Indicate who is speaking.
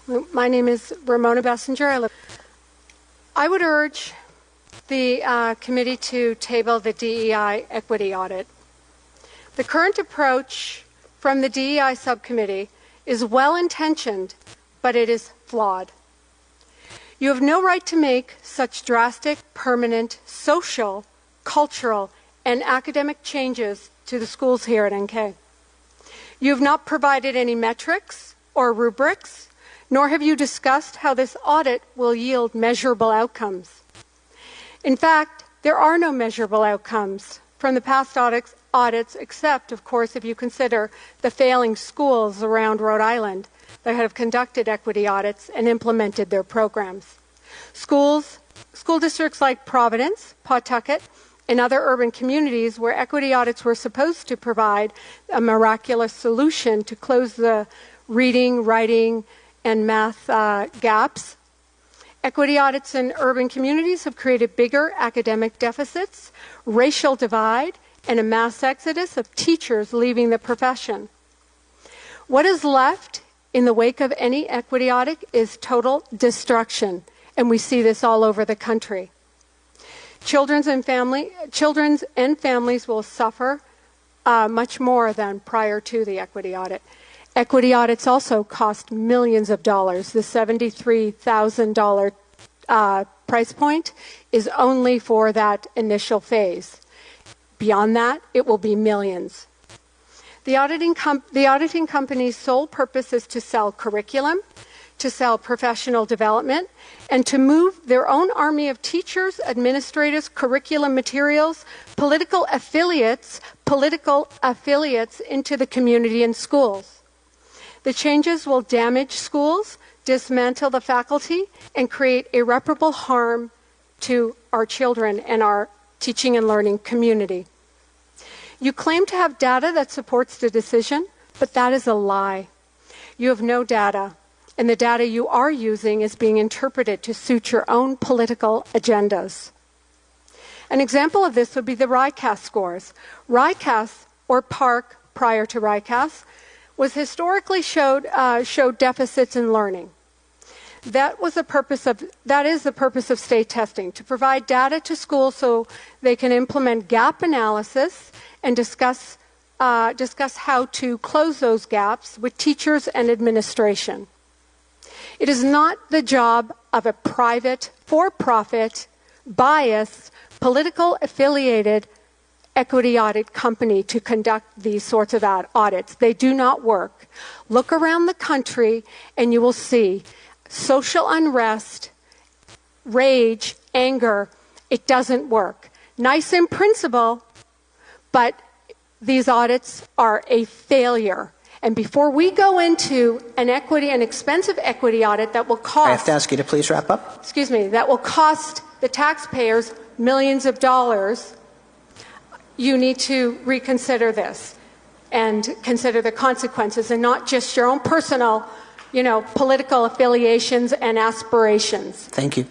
Speaker 1: My name is Ramona Bessinger. I would urge the committee to table the DEI equity audit. The current approach from the DEI subcommittee is well-intentioned, but it is flawed. You have no right to make such drastic, permanent, social, cultural, and academic changes to the schools here at NK. You have not provided any metrics or rubrics, nor have you discussed how this audit will yield measurable outcomes. In fact, there are no measurable outcomes from the past audits, except, of course, if you consider the failing schools around Rhode Island that have conducted equity audits and implemented their programs. School districts like Providence, Pawtucket, and other urban communities where equity audits were supposed to provide a miraculous solution to close the reading, writing, and math gaps. Equity audits in urban communities have created bigger academic deficits, racial divide, and a mass exodus of teachers leaving the profession. What is left in the wake of any equity audit is total destruction, and we see this all over the country. Children and families will suffer much more than prior to the equity audit. Equity audits also cost millions of dollars. The $73,000 price point is only for that initial phase. Beyond that, it will be millions. The auditing company's sole purpose is to sell curriculum, to sell professional development, and to move their own army of teachers, administrators, curriculum materials, political affiliates into the community and schools. The changes will damage schools, dismantle the faculty, and create irreparable harm to our children and our teaching and learning community. You claim to have data that supports the decision, but that is a lie. You have no data, and the data you are using is being interpreted to suit your own political agendas. An example of this would be the RICAS scores. RICAS, or PARC prior to RICAS, was historically showed deficits in learning. That is the purpose of state testing, to provide data to schools so they can implement gap analysis and discuss how to close those gaps with teachers and administration. It is not the job of a private, for-profit, biased, political affiliated equity audit company to conduct these sorts of audits. They do not work. Look around the country and you will see social unrest, rage, anger. It doesn't work. Nice in principle, but these audits are a failure. And before we go into an expensive equity audit that will cost...
Speaker 2: I have to ask you to please wrap up.
Speaker 1: Excuse me, that will cost the taxpayers millions of dollars, you need to reconsider this and consider the consequences and not just your own personal, political affiliations and aspirations.
Speaker 2: Thank you.